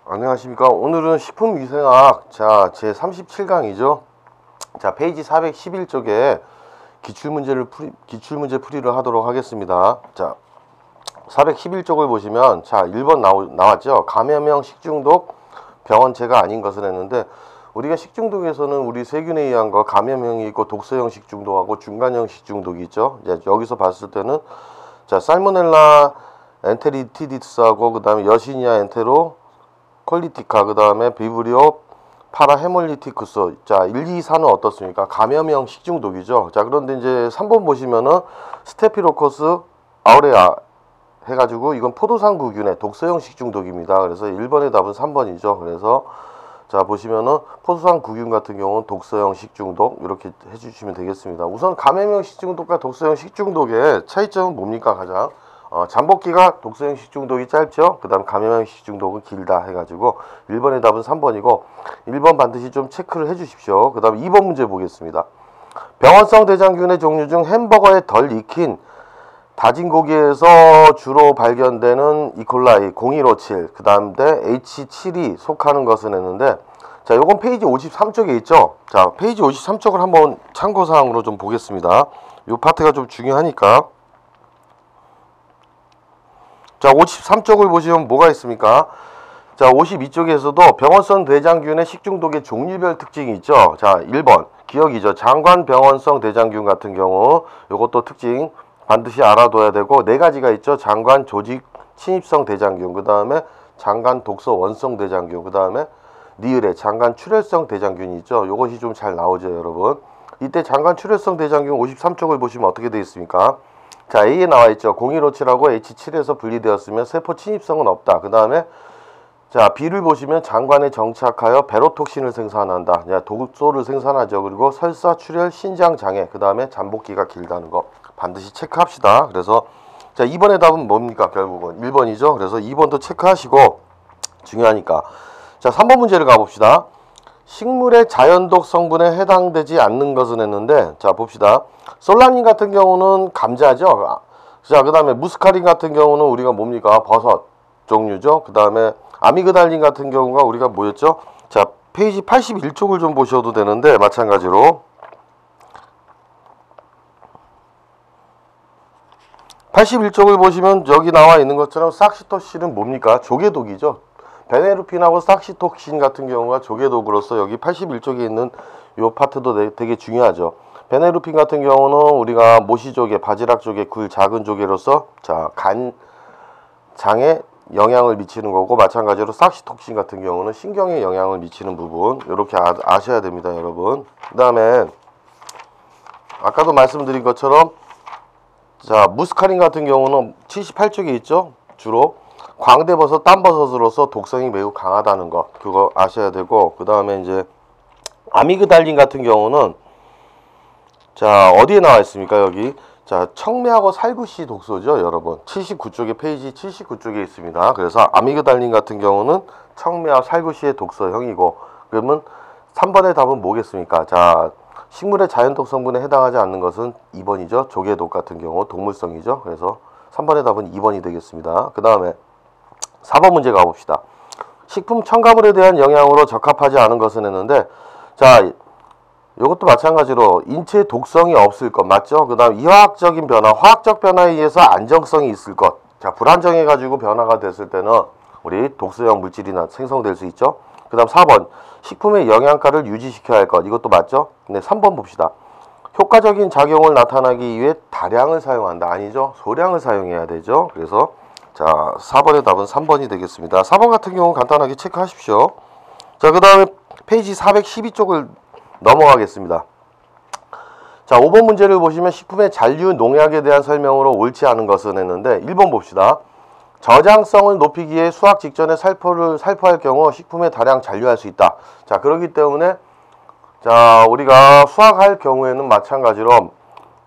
안녕하십니까. 오늘은 식품위생학 제 37강이죠. 자, 페이지 411쪽에 기출문제 풀이를 하도록 하겠습니다. 자, 411쪽을 보시면 1번 나왔죠. 감염형 식중독 병원체가 아닌 것을 했는데, 우리가 식중독에서는 우리 세균에 의한 거 감염형이 있고 독소형 식중독하고 중간형 식중독이 있죠. 이제 여기서 봤을 때는 살모넬라 엔테리티디스하고 그 다음에 여시니아 엔테로 콜리티카, 그 다음에 비브리오 파라헤몰리티쿠스. 1, 2, 4는 어떻습니까? 감염형 식중독이죠. 그런데 이제 3번 보시면은 스테피로코스 아우레아 해가지고 이건 포도상구균의 독소형 식중독입니다. 그래서 1번의 답은 3번이죠. 그래서 보시면은 포도상구균 같은 경우는 독소형 식중독 이렇게 해주시면 되겠습니다. 우선 감염형 식중독과 독소형 식중독의 차이점은 뭡니까? 가장 잠복기가 독소형 식중독이 짧죠. 그 다음 감염형 식중독은 길다 해가지고 1번의 답은 3번이고 1번 반드시 좀 체크를 해 주십시오. 그 다음 2번 문제 보겠습니다. 병원성 대장균의 종류 중 햄버거에 덜 익힌 다진 고기에서 주로 발견되는 이콜라이 0157, 그 다음에 H7이 속하는 것은 했는데, 요건 페이지 53쪽에 있죠. 페이지 53쪽을 한번 참고사항으로 좀 보겠습니다. 요 파트가 좀 중요하니까. 53쪽을 보시면 뭐가 있습니까? 52쪽에서도 병원성 대장균의 식중독의 종류별 특징이 있죠. 1번 기억이죠. 장관 병원성 대장균 같은 경우 요것도 특징 반드시 알아둬야 되고, 4가지가 있죠. 장관 조직 침입성 대장균, 그 다음에 장관 독소 원성 대장균, 그 다음에 니을에 장관 출혈성 대장균이 있죠. 요것이 좀 잘 나오죠, 여러분. 이때 장관 출혈성 대장균 53쪽을 보시면 어떻게 되어 있습니까? A에 나와 있죠. 0157하고 H7에서 분리되었으면 세포 침입성은 없다. 그 다음에 B를 보시면 장관에 정착하여 베로톡신을 생산한다. 독소를 생산하죠. 그리고 설사, 출혈, 신장 장애, 그 다음에 잠복기가 길다는 거 반드시 체크합시다. 그래서 2번의 답은 뭡니까? 결국은 1번이죠. 그래서 2번도 체크하시고 중요하니까. 3번 문제를 가봅시다. 식물의 자연독 성분에 해당되지 않는 것은 했는데, 봅시다. 솔라닌 같은 경우는 감자죠. 그 다음에 무스카린 같은 경우는 우리가 뭡니까? 버섯 종류죠. 그 다음에 아미그달린 같은 경우가 우리가 뭐였죠? 페이지 81쪽을 좀 보셔도 되는데, 마찬가지로 81쪽을 보시면 여기 나와 있는 것처럼 삭시토신은 뭡니까? 조개독이죠. 베네루핀하고 삭시토신 같은 경우가 조개독으로서 여기 81쪽에 있는 요 파트도 되게 중요하죠. 베네루핀 같은 경우는 우리가 모시조개, 바지락조개, 굴, 작은 조개로서 장에 영향을 미치는 거고, 마찬가지로 삭시토신 같은 경우는 신경에 영향을 미치는 부분, 이렇게 아셔야 됩니다, 여러분. 그 다음에 아까도 말씀드린 것처럼 무스카린 같은 경우는 78쪽에 있죠. 주로 광대버섯, 땀버섯으로서 독성이 매우 강하다는 거, 그거 아셔야 되고, 그 다음에 이제 아미그달린 같은 경우는 어디에 나와 있습니까? 여기 청매하고 살구씨 독소죠, 여러분. 79쪽에 페이지 79쪽에 있습니다. 그래서 아미그달린 같은 경우는 청매하고 살구씨의 독소형이고, 그러면 3번의 답은 뭐겠습니까? 식물의 자연독 성분에 해당하지 않는 것은 2번이죠. 조개독 같은 경우 동물성이죠. 그래서 3번의 답은 2번이 되겠습니다. 그 다음에 4번 문제 가봅시다. 식품 첨가물에 대한 영향으로 적합하지 않은 것은 했는데, 이것도 마찬가지로 인체 독성이 없을 것 맞죠? 그 다음 이화학적인 변화, 화학적 변화에 의해서 안정성이 있을 것. 불안정해 가지고 변화가 됐을 때는 우리 독소형 물질이나 생성될 수 있죠. 그 다음 4번 식품의 영양가를 유지시켜야 할 것. 이것도 맞죠? 근데 3번 봅시다. 효과적인 작용을 나타나기 위해 다량을 사용한다. 아니죠? 소량을 사용해야 되죠. 그래서 4번의 답은 3번이 되겠습니다. 4번 같은 경우는 간단하게 체크하십시오. 그 다음에 페이지 412쪽을 넘어가겠습니다. 5번 문제를 보시면 식품의 잔류 농약에 대한 설명으로 옳지 않은 것은 했는데, 1번 봅시다. 저장성을 높이기 위해 수확 직전에 살포할 경우 식품에 다량 잔류할 수 있다. 그렇기 때문에 우리가 수확할 경우에는 마찬가지로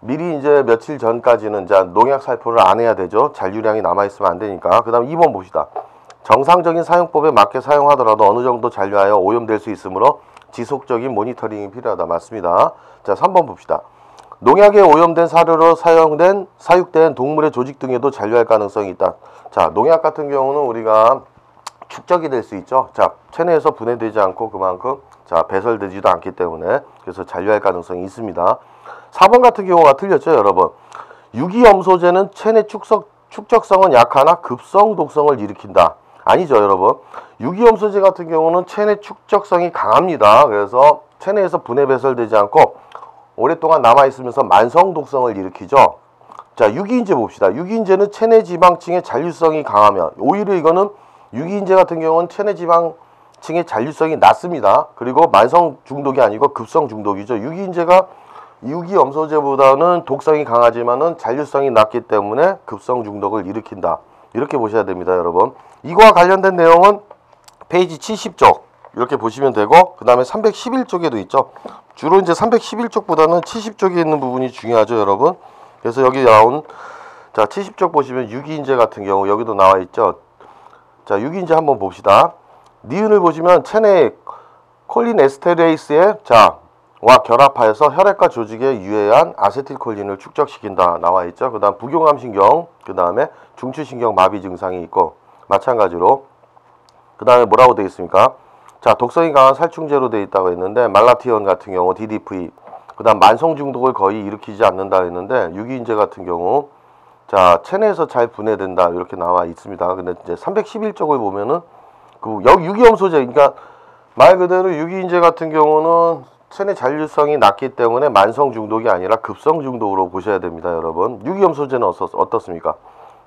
미리 이제 며칠 전까지는 농약 살포를 안 해야 되죠. 잔류량이 남아있으면 안 되니까. 그 다음 2번 봅시다. 정상적인 사용법에 맞게 사용하더라도 어느 정도 잔류하여 오염될 수 있으므로 지속적인 모니터링이 필요하다. 맞습니다. 3번 봅시다. 농약에 오염된 사료로 사육된 동물의 조직 등에도 잔류할 가능성이 있다. 농약 같은 경우는 우리가 축적이 될 수 있죠. 자, 체내에서 분해되지 않고 그만큼 자 배설되지도 않기 때문에 그래서 잔류할 가능성이 있습니다. 4번 같은 경우가 틀렸죠, 여러분. 유기염소제는 체내 축적성은 약하나 급성 독성을 일으킨다. 아니죠, 여러분. 유기염소제 같은 경우는 체내 축적성이 강합니다. 그래서 체내에서 분해 배설되지 않고 오랫동안 남아있으면서 만성 독성을 일으키죠. 자, 유기인제 봅시다. 유기인제는 체내 지방층의 잔류성이 강하면 오히려 이거는 유기인제 같은 경우는 체내 지방층의 잔류성이 낮습니다. 그리고 만성 중독이 아니고 급성 중독이죠. 유기인제가 유기염소제보다는 독성이 강하지만은 잔류성이 낮기 때문에 급성 중독을 일으킨다. 이렇게 보셔야 됩니다, 여러분. 이거와 관련된 내용은 페이지 70쪽 이렇게 보시면 되고, 그 다음에 311쪽에도 있죠. 주로 이제 311쪽보다는 70쪽에 있는 부분이 중요하죠, 여러분. 그래서 여기 나온 자 70쪽 보시면 유기인제 같은 경우 여기도 나와 있죠. 자, 유기인제 한번 봅시다. 니은을 보시면 체내 콜린에스테레이스의 와 결합하여서 혈액과 조직에 유해한 아세틸콜린을 축적시킨다 나와 있죠. 그 다음 부교감신경, 그 다음에 중추신경 마비 증상이 있고, 마찬가지로 그 다음에 뭐라고 되어 있습니까? 자, 독성이 강한 살충제로 되어 있다고 했는데 말라티온 같은 경우 DDV, 그 다음 만성 중독을 거의 일으키지 않는다 했는데 유기인제 같은 경우 자 체내에서 잘 분해된다 이렇게 나와 있습니다. 근데 이제 311쪽을 보면은 그 유기염소제, 그러니까 말 그대로 유기인제 같은 경우는 체내 잔류성이 낮기 때문에 만성 중독이 아니라 급성 중독으로 보셔야 됩니다, 여러분. 유기염소제는 어떻습니까?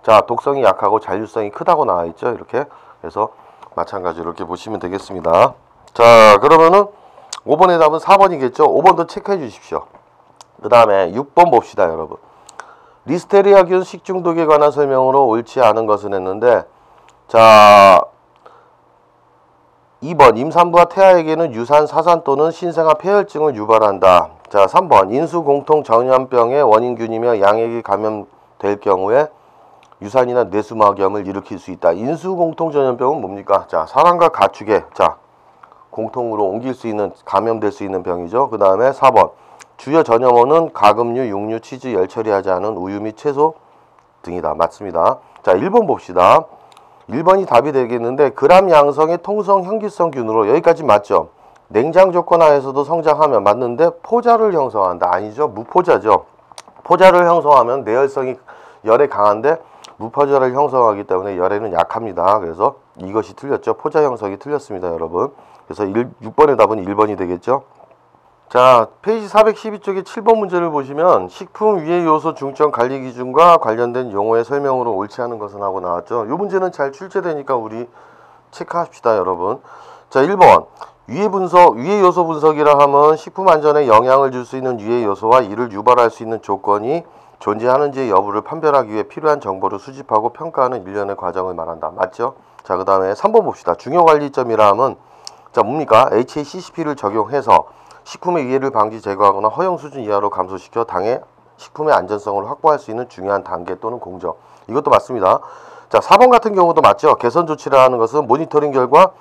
자, 독성이 약하고 잔류성이 크다고 나와 있죠, 이렇게. 그래서 마찬가지로 이렇게 보시면 되겠습니다. 자, 그러면은 5번의 답은 4번이겠죠. 5번도 체크해 주십시오. 그 다음에 6번 봅시다, 여러분. 리스테리아균 식중독에 관한 설명으로 옳지 않은 것은 했는데, 자 2번 임산부와 태아에게는 유산, 사산 또는 신생아 폐혈증을 유발한다. 자, 3번 인수공통전염병의 원인균이며 양에게 감염될 경우에 유산이나 뇌수막염을 일으킬 수 있다. 인수공통전염병은 뭡니까? 자, 사람과 가축에 공통으로 옮길 수 있는, 감염될 수 있는 병이죠. 그 다음에 4번 주요 전염원은 가금류, 육류, 치즈, 열 처리하지 않은 우유 및 채소 등이다. 맞습니다. 자, 1번 봅시다. 1번이 답이 되겠는데, 그람 양성의 통성 형기성 균으로, 여기까지 맞죠? 냉장 조건 하에서도 성장하면 맞는데 포자를 형성한다. 아니죠. 무포자죠. 포자를 형성하면 내열성이 열에 강한데 무포자를 형성하기 때문에 열에는 약합니다. 그래서 이것이 틀렸죠. 포자 형성이 틀렸습니다, 여러분. 그래서 6번의 답은 1번이 되겠죠. 자, 페이지 412쪽에 7번 문제를 보시면 식품 위해 요소 중점 관리 기준과 관련된 용어의 설명으로 옳지 않은 것은 하고 나왔죠. 이 문제는 잘 출제되니까 우리 체크합시다, 여러분. 자, 1번 위해 요소 분석이라 하면 식품 안전에 영향을 줄 수 있는 위해 요소와 이를 유발할 수 있는 조건이 존재하는지 여부를 판별하기 위해 필요한 정보를 수집하고 평가하는 일련의 과정을 말한다. 맞죠? 자, 그 다음에 3번 봅시다. 중요 관리점이라 하면 자, 뭡니까? HACCP를 적용해서 식품의 위해를 방지 제거하거나 허용 수준 이하로 감소시켜 당의 식품의 안전성을 확보할 수 있는 중요한 단계 또는 공정. 이것도 맞습니다. 자, 4번 같은 경우도 맞죠. 개선 조치라 하는 것은 모니터링 결과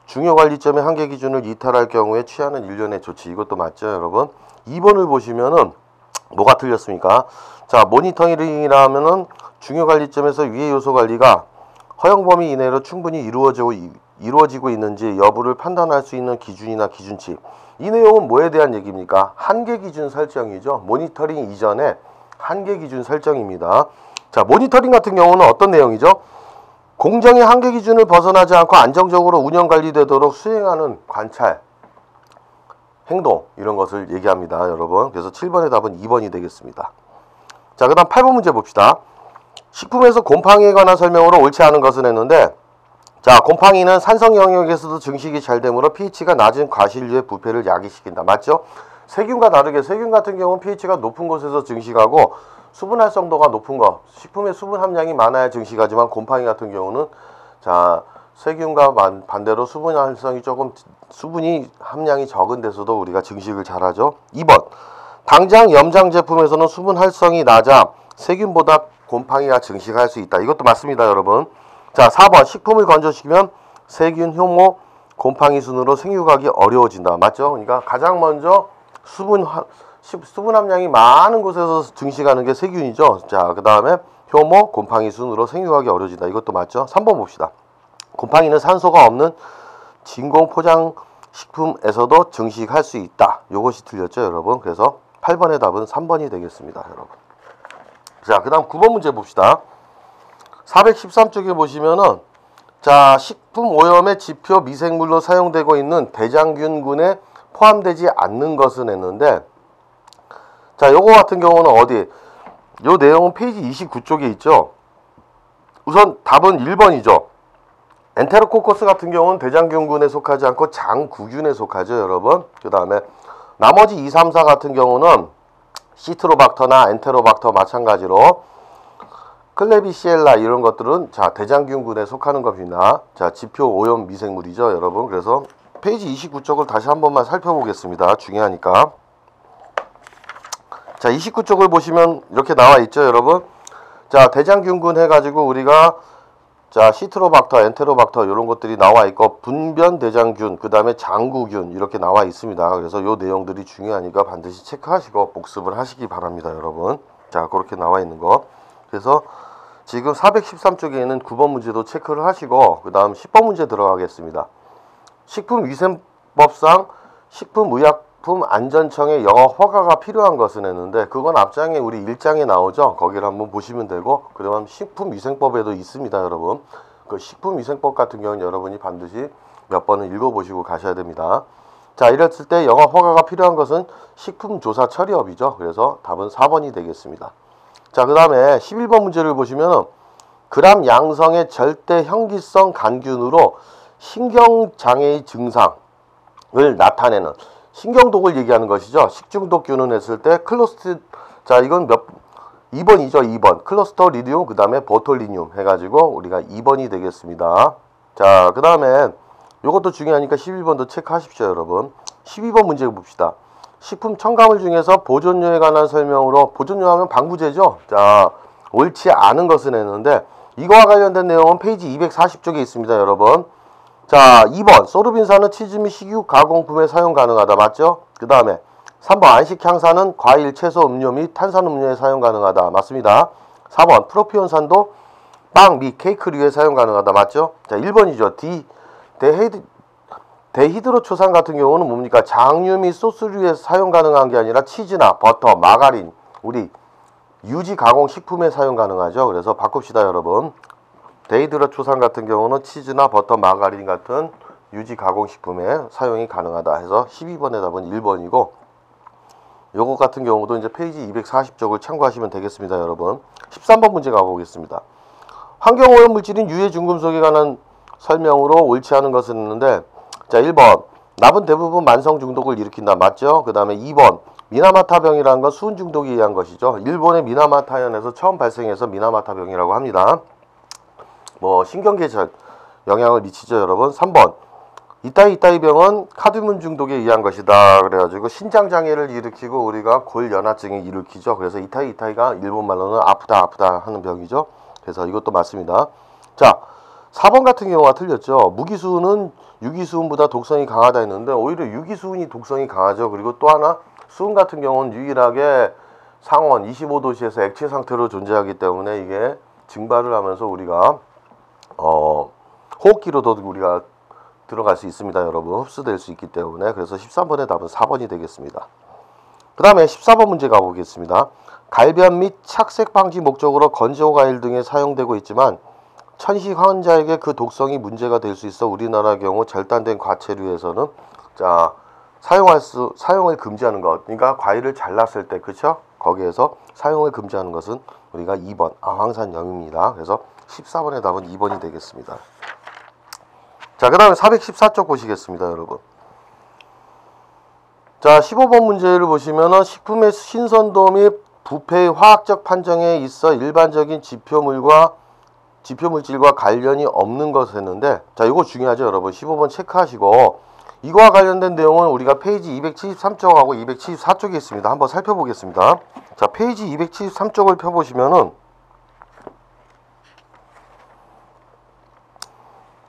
중요 관리점의 한계 기준을 이탈할 경우에 취하는 일련의 조치. 이것도 맞죠, 여러분. 2번을 보시면은 뭐가 틀렸습니까? 자, 모니터링이라 하면은 중요 관리점에서 위해 요소 관리가 허용 범위 이내로 충분히 이루어지고 있는지 여부를 판단할 수 있는 기준이나 기준치. 이 내용은 뭐에 대한 얘기입니까? 한계 기준 설정이죠. 모니터링 이전에 한계 기준 설정입니다. 자, 모니터링 같은 경우는 어떤 내용이죠? 공정의 한계 기준을 벗어나지 않고 안정적으로 운영 관리되도록 수행하는 관찰, 행동, 이런 것을 얘기합니다, 여러분. 그래서 7번의 답은 2번이 되겠습니다. 자, 그 다음 8번 문제 봅시다. 식품에서 곰팡이에 관한 설명으로 옳지 않은 것은 했는데, 자, 곰팡이는 산성 영역에서도 증식이 잘 되므로 pH가 낮은 과실류의 부패를 야기시킨다. 맞죠? 세균과 다르게 세균 같은 경우는 pH가 높은 곳에서 증식하고 수분 활성도가 높은 것, 식품의 수분 함량이 많아야 증식하지만 곰팡이 같은 경우는 자, 세균과 반대로 수분 활성이 수분이 함량이 적은 데서도 우리가 증식을 잘하죠. 2번 당장 염장 제품에서는 수분 활성이 낮아 세균보다 곰팡이가 증식할 수 있다. 이것도 맞습니다, 여러분. 자, 4번 식품을 건조시키면 세균, 효모, 곰팡이 순으로 생육하기 어려워진다. 맞죠? 그러니까 가장 먼저 수분 함량이 많은 곳에서 증식하는 게 세균이죠. 자, 그 다음에 효모, 곰팡이 순으로 생육하기 어려워진다. 이것도 맞죠? 3번 봅시다. 곰팡이는 산소가 없는 진공 포장 식품에서도 증식할 수 있다. 요것이 틀렸죠, 여러분. 그래서 8번의 답은 3번이 되겠습니다, 여러분. 자, 그 다음 9번 문제 봅시다. 413쪽에 보시면은, 자, 식품 오염의 지표 미생물로 사용되고 있는 대장균군에 포함되지 않는 것은 했는데, 자, 요거 같은 경우는 어디? 요 내용은 페이지 29쪽에 있죠. 우선 답은 1번이죠. 엔테로코커스 같은 경우는 대장균군에 속하지 않고 장구균에 속하죠, 여러분. 그 다음에 나머지 2, 3, 4 같은 경우는 시트로박터나 엔테로박터 마찬가지로 클레비시엘라 이런 것들은 자 대장균군에 속하는 겁니다. 자, 지표 오염 미생물이죠, 여러분. 그래서 페이지 29쪽을 다시 한 번만 살펴보겠습니다. 중요하니까. 자, 29쪽을 보시면 이렇게 나와 있죠, 여러분. 자, 대장균군 해가지고 우리가 자, 시트로박터, 엔테로박터 이런 것들이 나와 있고 분변 대장균, 그 다음에 장구균 이렇게 나와 있습니다. 그래서 요 내용들이 중요하니까 반드시 체크하시고 복습을 하시기 바랍니다, 여러분. 자, 그렇게 나와 있는 거. 그래서 지금 413쪽에 있는 9번 문제도 체크를 하시고 그 다음 10번 문제 들어가겠습니다. 식품위생법상 식품의약품 안전청의 영어 허가가 필요한 것은 했는데 그건 앞장에 우리 1장에 나오죠. 거기를 한번 보시면 되고 그러면 식품위생법에도 있습니다, 여러분. 그 식품위생법 같은 경우는 여러분이 반드시 몇 번은 읽어보시고 가셔야 됩니다. 자, 이랬을 때 영어 허가가 필요한 것은 식품조사 처리업이죠. 그래서 답은 4번이 되겠습니다. 자, 그 다음에 11번 문제를 보시면 그람 양성의 절대 형기성 간균으로 신경장애의 증상을 나타내는 신경독을 얘기하는 것이죠. 식중독균은 했을 때 자, 이건 2번이죠. 2번 클로스트리디움 그 다음에 보톨리늄 해가지고 우리가 2번이 되겠습니다. 자, 그 다음에 이것도 중요하니까 11번도 체크하십시오, 여러분. 12번 문제 봅시다. 식품 첨가물 중에서 보존료에 관한 설명으로, 보존료 하면 방부제죠. 자, 옳지 않은 것은 했는데 이거와 관련된 내용은 페이지 240쪽에 있습니다, 여러분. 자, 2번 소르빈산은 치즈 및 식육 가공품에 사용 가능하다. 맞죠? 그 다음에 3번 안식향산은 과일, 채소, 음료 및 탄산음료에 사용 가능하다. 맞습니다. 4번 프로피온산도 빵 및 케이크류에 사용 가능하다. 맞죠? 자, 1번이죠. 데히드로초산 같은 경우는 뭡니까? 장류 및 소스류에 사용 가능한 게 아니라 치즈나 버터, 마가린, 우리 유지 가공 식품에 사용 가능하죠. 그래서 바꿉시다, 여러분. 데히드로초산 같은 경우는 치즈나 버터, 마가린 같은 유지 가공 식품에 사용이 가능하다 해서 12번의 답은 1번이고 요것 같은 경우도 이제 페이지 240쪽을 참고하시면 되겠습니다, 여러분. 13번 문제 가보겠습니다. 환경오염 물질인 유해 중금속에 관한 설명으로 옳지 않은 것은 있는데 자, 1번 납은 대부분 만성 중독을 일으킨다. 맞죠? 그 다음에 2번 미나마타병이라는 건 수은 중독에 의한 것이죠. 일본의 미나마타현에서 처음 발생해서 미나마타병이라고 합니다. 뭐 신경계에 영향을 미치죠, 여러분. 3번 이따이 병은 카드뮴 중독에 의한 것이다. 그래가지고 신장장애를 일으키고 우리가 골연화증을 일으키죠. 그래서 이따이가 일본말로는 아프다 하는 병이죠. 그래서 이것도 맞습니다. 자, 4번 같은 경우가 틀렸죠. 무기수은은 유기수은보다 독성이 강하다 했는데 오히려 유기수은이 독성이 강하죠. 그리고 또 하나 수은 같은 경우는 유일하게 상온 25도씨에서 액체 상태로 존재하기 때문에 이게 증발을 하면서 우리가 호흡기로도 우리가 들어갈 수 있습니다, 여러분. 흡수될 수 있기 때문에. 그래서 13번의 답은 4번이 되겠습니다. 그 다음에 14번 문제 가보겠습니다. 갈변 및 착색 방지 목적으로 건조 과일 등에 사용되고 있지만 천식 환자에게 그 독성이 문제가 될 수 있어 우리나라 경우 절단된 과체류에서는 자 사용을 금지하는 것. 그러니까 과일을 잘랐을 때 그쵸? 거기에서 사용을 금지하는 것은 우리가 2번 아황산염입니다. 그래서 14번의 답은 2번이 되겠습니다. 자, 그 다음에 414쪽 보시겠습니다, 여러분. 자, 15번 문제를 보시면은 식품의 신선도 및 부패의 화학적 판정에 있어 일반적인 지표물질과 관련이 없는 것을 했는데 자, 이거 중요하죠, 여러분. 15번 체크하시고 이거와 관련된 내용은 우리가 페이지 273쪽하고 274쪽에 있습니다. 한번 살펴보겠습니다. 자, 페이지 273쪽을 펴보시면은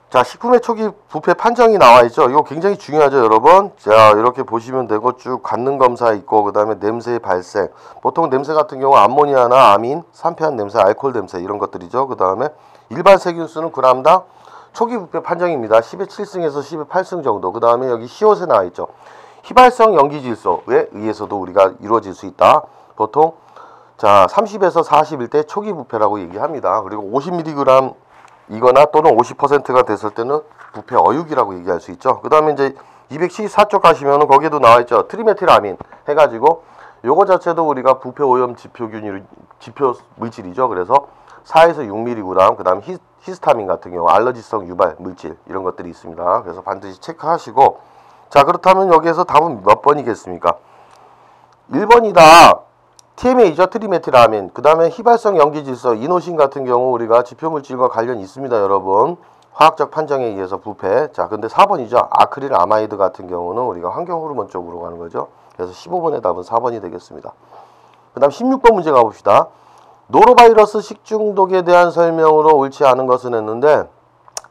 자, 식품의 초기 부패 판정이 나와 있죠. 이거 굉장히 중요하죠, 여러분. 자, 이렇게 보시면 되고 쭉 갖는 검사 있고 그 다음에 냄새의 발생. 보통 냄새 같은 경우 암모니아나 아민, 산패한 냄새, 알코올 냄새 이런 것들이죠. 그 다음에 일반 세균수는 그람당 초기 부패 판정입니다. 10의 7승에서 10의 8승 정도. 그 다음에 여기 시옷에 나와 있죠. 휘발성 연기질소에 의해서도 우리가 이루어질 수 있다. 보통 자 30에서 41대 초기 부패라고 얘기합니다. 그리고 50mg 이거나 또는 50%가 됐을 때는 부패 어육이라고 얘기할 수 있죠. 그 다음에 이제 274쪽 가시면은 거기에도 나와 있죠. 트리메틸아민 해가지고 요거 자체도 우리가 부패 오염 지표 물질이죠. 그래서 4에서 6mg, 그 다음 히스타민 같은 경우 알러지성 유발 물질 이런 것들이 있습니다. 그래서 반드시 체크하시고, 자 그렇다면 여기에서 답은 몇 번이겠습니까? 1번이다. TMA죠. 트리메틸아민. 그 다음에 휘발성 연기질소 이노신 같은 경우 우리가 지표물질과 관련이 있습니다. 여러분 화학적 판정에 의해서 부패. 자 근데 4번이죠. 아크릴 아마이드 같은 경우는 우리가 환경호르몬 쪽으로 가는 거죠. 그래서 15번의 답은 4번이 되겠습니다. 그 다음 16번 문제 가봅시다. 노로바이러스 식중독에 대한 설명으로 옳지 않은 것은 했는데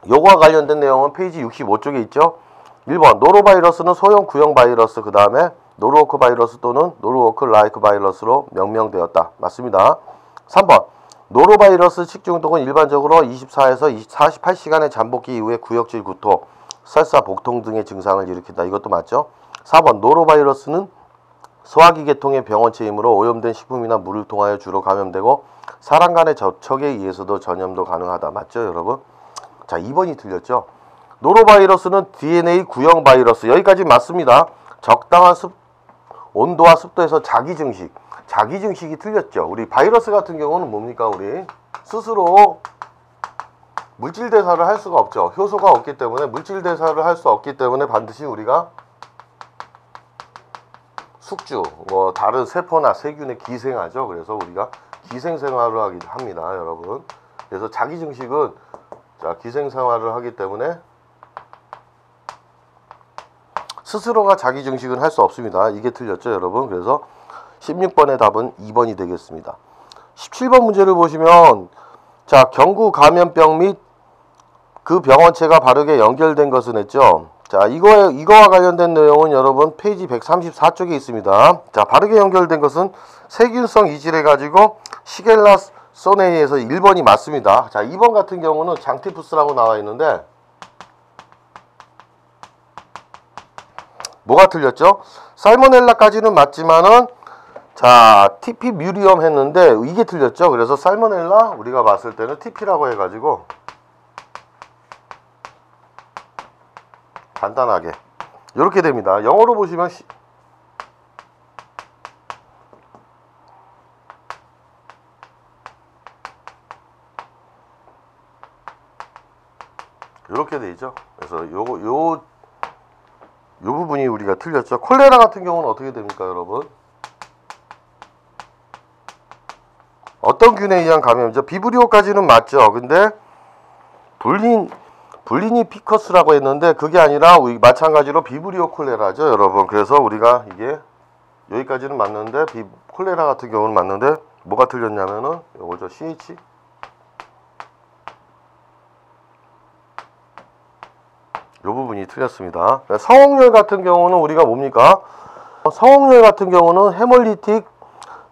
요거와 관련된 내용은 페이지 65쪽에 있죠. 1번 노로바이러스는 소형 구형 바이러스, 그 다음에 노르워크 바이러스 또는 노르워크 라이크 바이러스로 명명되었다. 맞습니다. 3번 노로바이러스 식중독은 일반적으로 24에서 48시간의 잠복기 이후에 구역질 구토, 설사, 복통 등의 증상을 일으킨다. 이것도 맞죠. 4번 노로바이러스는 소화기 계통의 병원체이므로 오염된 식품이나 물을 통하여 주로 감염되고 사람 간의 접촉에 의해서도 전염도 가능하다. 맞죠 여러분? 자 2번이 틀렸죠. 노로바이러스는 DNA 구형 바이러스. 여기까지 맞습니다. 적당한 온도와 습도에서 자기증식이 틀렸죠. 우리 바이러스 같은 경우는 뭡니까? 우리 스스로 물질 대사를 할 수가 없죠. 효소가 없기 때문에 물질 대사를 할 수 없기 때문에 반드시 우리가 숙주, 뭐 다른 세포나 세균에 기생하죠. 그래서 우리가 기생생활을 합니다, 여러분. 그래서 자기증식은 자 기생생활을 하기 때문에 스스로가 자기증식은 할 수 없습니다. 이게 틀렸죠, 여러분. 그래서 16번의 답은 2번이 되겠습니다. 17번 문제를 보시면 자 경구 감염병 및 그 병원체가 바르게 연결된 것은 했죠. 자 이거와 관련된 내용은 여러분 페이지 134쪽에 있습니다. 자 바르게 연결된 것은 세균성 이질해 가지고 시겔라 소네이에서 1번이 맞습니다. 자 2번 같은 경우는 장티푸스라고 나와 있는데 뭐가 틀렸죠? 살모넬라까지는 맞지만은 자 TP 뮤리엄 했는데 이게 틀렸죠. 그래서 살모넬라 우리가 봤을 때는 TP라고 해가지고 간단하게 이렇게 됩니다. 영어로 보시면 이렇게 돼 있죠. 그래서 요 부분이 우리가 틀렸죠. 콜레라 같은 경우는 어떻게 됩니까, 여러분? 어떤 균에 의한 감염이죠? 비브리오까지는 맞죠. 근데 블리니 피커스라고 했는데 그게 아니라 마찬가지로 비브리오 콜레라죠, 여러분. 그래서 우리가 이게 여기까지는 맞는데 콜레라 같은 경우는 맞는데 뭐가 틀렸냐면은 요거죠. CH 요 부분이 틀렸습니다. 성홍열 같은 경우는 우리가 뭡니까? 성홍열 같은 경우는 헤몰리틱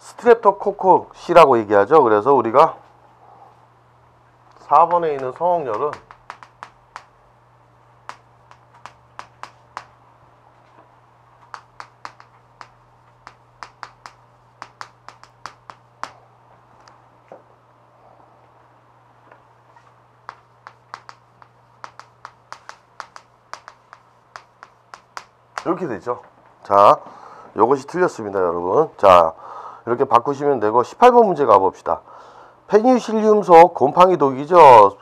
스트랩토코커시라고 얘기하죠. 그래서 우리가 4번에 있는 성홍열은 이렇게 되죠. 자, 요것이 틀렸습니다, 여러분. 자, 이렇게 바꾸시면 되고 18번 문제 가봅시다. 페니실륨속 곰팡이 독이죠.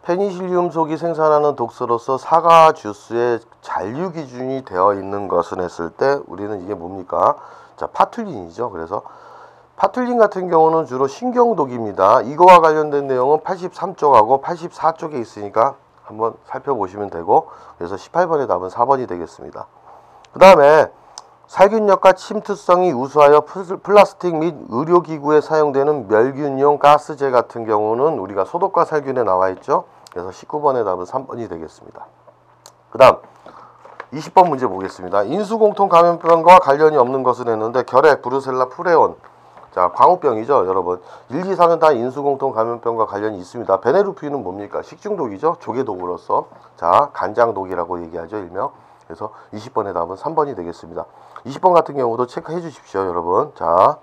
페니실륨속이 생산하는 독소로서 사과 주스에 잔류 기준이 되어 있는 것은 했을 때 우리는 이게 뭡니까? 자, 파툴린이죠. 그래서 파툴린 같은 경우는 주로 신경독입니다. 이거와 관련된 내용은 83쪽하고 84쪽에 있으니까 한번 살펴보시면 되고, 그래서 18번의 답은 4번이 되겠습니다. 그 다음에 살균력과 침투성이 우수하여 플라스틱 및 의료기구에 사용되는 멸균용 가스제 같은 경우는 우리가 소독과 살균에 나와 있죠. 그래서 19번의 답은 3번이 되겠습니다. 그 다음 20번 문제 보겠습니다. 인수공통 감염병과 관련이 없는 것은 했는데 결핵, 브루셀라, 프레온. 자, 광우병이죠, 여러분. 1, 2, 4는 다 인수공통 감염병과 관련이 있습니다. 베네루피는 뭡니까? 식중독이죠, 조개독으로서. 자, 간장독이라고 얘기하죠, 일명. 그래서 20번의 답은 3번이 되겠습니다. 20번 같은 경우도 체크해 주십시오, 여러분. 자,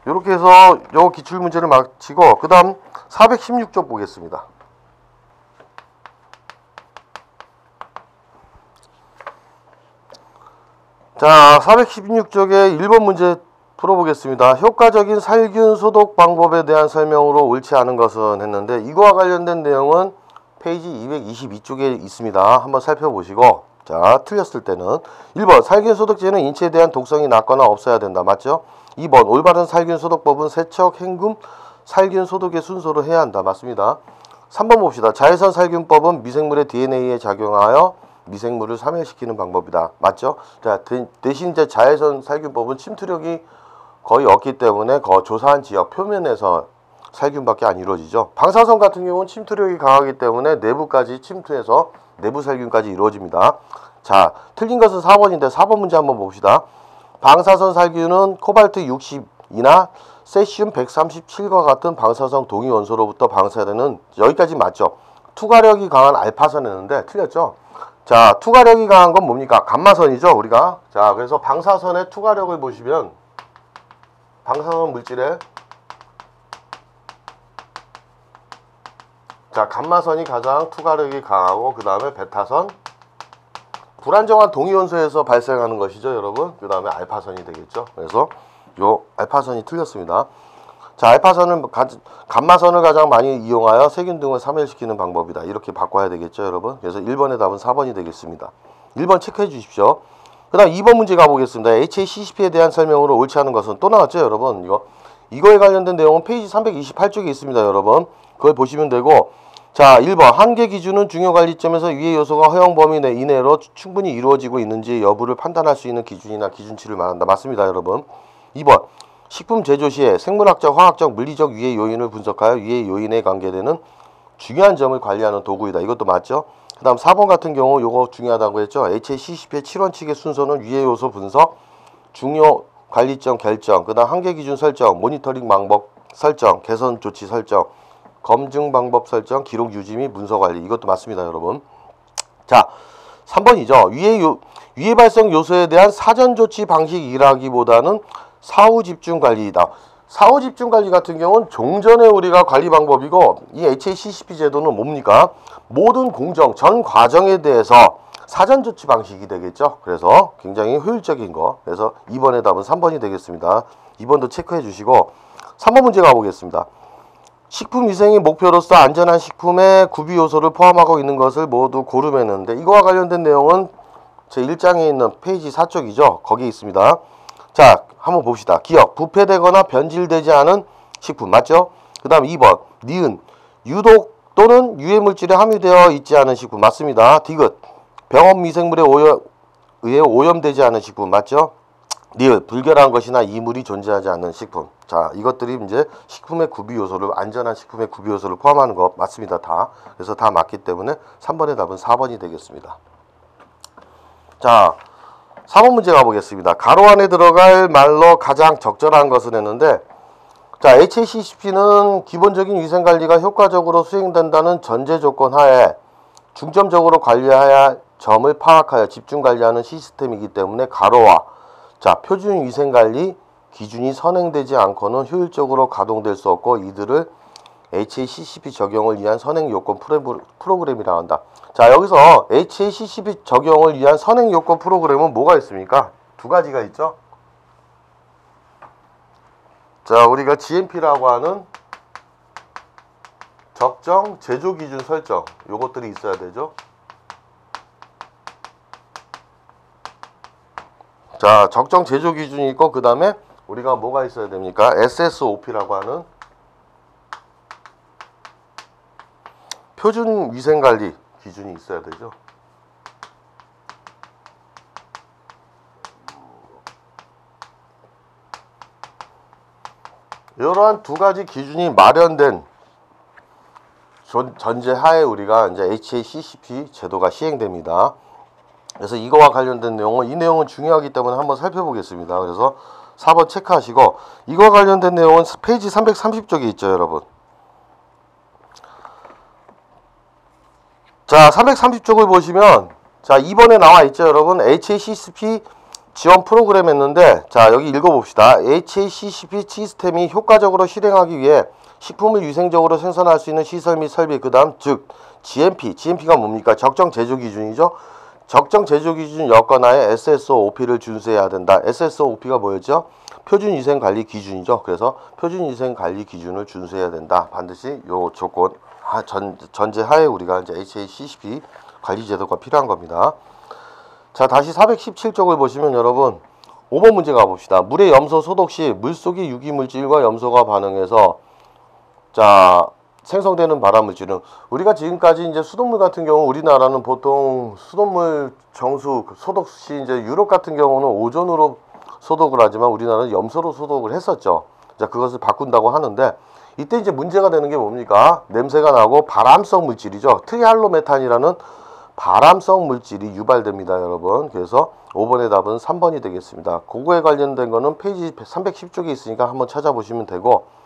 이렇게 해서 요 기출문제를 마치고 그 다음 416쪽 보겠습니다. 자, 416쪽의 1번 문제 풀어보겠습니다. 효과적인 살균 소독 방법에 대한 설명으로 옳지 않은 것은 했는데, 이거와 관련된 내용은 페이지 222쪽에 있습니다. 한번 살펴보시고, 자, 틀렸을 때는 1번 살균 소독제는 인체에 대한 독성이 낮거나 없어야 된다. 맞죠? 2번 올바른 살균 소독법은 세척, 헹굼, 살균 소독의 순서로 해야 한다. 맞습니다. 3번 봅시다. 자외선 살균법은 미생물의 DNA에 작용하여 미생물을 사멸시키는 방법이다. 맞죠? 자, 대신 이제 자외선 살균법은 침투력이 거의 없기 때문에 조사한 지역 표면에서 살균밖에 안 이루어지죠. 방사선 같은 경우는 침투력이 강하기 때문에 내부까지 침투해서 내부 살균까지 이루어집니다. 자, 틀린 것은 4번인데 4번 문제 한번 봅시다. 방사선 살균은 코발트 60이나 세슘 137과 같은 방사성 동위 원소로부터 방사되는, 여기까지 맞죠? 투과력이 강한 알파선이었는데 틀렸죠? 자, 투과력이 강한 건 뭡니까? 감마선이죠, 우리가. 자, 그래서 방사선의 투과력을 보시면 방사선 물질에, 자, 감마선이 가장 투과력이 강하고 그 다음에 베타선, 불안정한 동위원소에서 발생하는 것이죠, 여러분. 그 다음에 알파선이 되겠죠. 그래서 요 알파선이 틀렸습니다. 자, 알파선을 감마선을 가장 많이 이용하여 세균 등을 사멸시키는 방법이다. 이렇게 바꿔야 되겠죠, 여러분. 그래서 1번의 답은 4번이 되겠습니다. 1번 체크해 주십시오. 그 다음 2번 문제 가보겠습니다. HACCP에 대한 설명으로 옳지 않은 것은 또 나왔죠, 여러분. 이거에 관련된 내용은 페이지 328쪽에 있습니다, 여러분. 그걸 보시면 되고, 자, 1번 한계 기준은 중요 관리점에서 위의 요소가 허용 범위 내 이내로 충분히 이루어지고 있는지 여부를 판단할 수 있는 기준이나 기준치를 말한다. 맞습니다, 여러분. 2번 식품 제조 시에 생물학적, 화학적, 물리적 위의 요인을 분석하여 위의 요인에 관계되는 중요한 점을 관리하는 도구이다. 이것도 맞죠? 그 다음 4번 같은 경우 요거 중요하다고 했죠. HACCP의 7원칙의 순서는 위의 요소 분석, 중요 관리점 결정, 그 다음 한계 기준 설정, 모니터링 방법 설정, 개선 조치 설정, 검증 방법 설정, 기록 유지 및 문서 관리. 이것도 맞습니다, 여러분. 자, 3번이죠. 위의 발생 요소에 대한 사전 조치 방식이라기보다는 사후 집중 관리이다. 사후 집중 관리 같은 경우는 종전에 우리가 관리 방법이고, 이 HACCP 제도는 뭡니까? 모든 공정 전 과정에 대해서 사전 조치 방식이 되겠죠. 그래서 굉장히 효율적인 거. 그래서 2번의 답은 3번이 되겠습니다. 2번도 체크해 주시고 3번 문제 가보겠습니다. 식품위생의 목표로서 안전한 식품의 구비 요소를 포함하고 있는 것을 모두 고르면는데, 이거와 관련된 내용은 제 1장에 있는 페이지 4쪽이죠. 거기에 있습니다. 자, 한번 봅시다. 기억, 부패되거나 변질되지 않은 식품. 맞죠? 그 다음 2번 니은, 유독 또는 유해물질에 함유되어 있지 않은 식품. 맞습니다. 디귿, 병원 미생물에 의해 오염되지 않은 식품. 맞죠? 니을, 불결한 것이나 이물이 존재하지 않는 식품. 자, 이것들이 이제 식품의 구비 요소를, 안전한 식품의 구비 요소를 포함하는 거 맞습니다, 다. 그래서 다 맞기 때문에 3번의 답은 4번이 되겠습니다. 자, 4번 문제 가보겠습니다. 가로 안에 들어갈 말로 가장 적절한 것은 했는데, 자, HACCP는 기본적인 위생관리가 효과적으로 수행된다는 전제 조건 하에 중점적으로 관리해야 할 점을 파악하여 집중관리하는 시스템이기 때문에 가로와, 자, 표준 위생관리 기준이 선행되지 않고는 효율적으로 가동될 수 없고, 이들을 HACCP 적용을 위한 선행 요건 프로그램이라고 한다. 자, 여기서 HACCP 적용을 위한 선행 요건 프로그램은 뭐가 있습니까? 두 가지가 있죠. 자, 우리가 GMP라고 하는 적정 제조 기준 설정, 요것들이 있어야 되죠. 자, 적정 제조 기준이 있고, 그 다음에 우리가 뭐가 있어야 됩니까? SSOP라고 하는 표준 위생관리 기준이 있어야 되죠. 이러한 두 가지 기준이 마련된 전제 하에 우리가 이제 HACCP 제도가 시행됩니다. 그래서 이거와 관련된 내용은, 이 내용은 중요하기 때문에 한번 살펴보겠습니다. 그래서 4번 체크하시고, 이거 관련된 내용은 페이지 330쪽에 있죠, 여러분. 자, 330쪽을 보시면, 자, 2번에 나와 있죠, 여러분. HACCP 지원 프로그램 했는데, 자, 여기 읽어봅시다. HACCP 시스템이 효과적으로 실행하기 위해 식품을 위생적으로 생산할 수 있는 시설 및 설비, 그 다음 즉 GMP가 뭡니까? 적정 제조 기준이죠. 적정 제조 기준 여건하에 SSOP를 준수해야 된다. SSOP가 뭐였죠? 표준위생관리 기준이죠. 그래서 표준위생관리 기준을 준수해야 된다. 반드시 요 조건 전제하에 우리가 이제 HACCP 관리제도가 필요한 겁니다. 자, 다시 417쪽을 보시면 여러분 5번 문제 가봅시다. 물의 염소 소독 시 물속의 유기물질과 염소가 반응해서 자 생성되는 발암물질은, 우리가 지금까지 이제 수돗물 같은 경우 우리나라는 보통 수돗물 정수 소독 시 이제 유럽 같은 경우는 오존으로 소독을 하지만 우리나라는 염소로 소독을 했었죠. 자, 그것을 바꾼다고 하는데, 이때 이제 문제가 되는 게 뭡니까? 냄새가 나고 발암성 물질이죠. 트리할로메탄이라는 발암성 물질이 유발됩니다, 여러분. 그래서 5번의 답은 3번이 되겠습니다. 그거에 관련된 거는 페이지 310쪽에 있으니까 한번 찾아보시면 되고,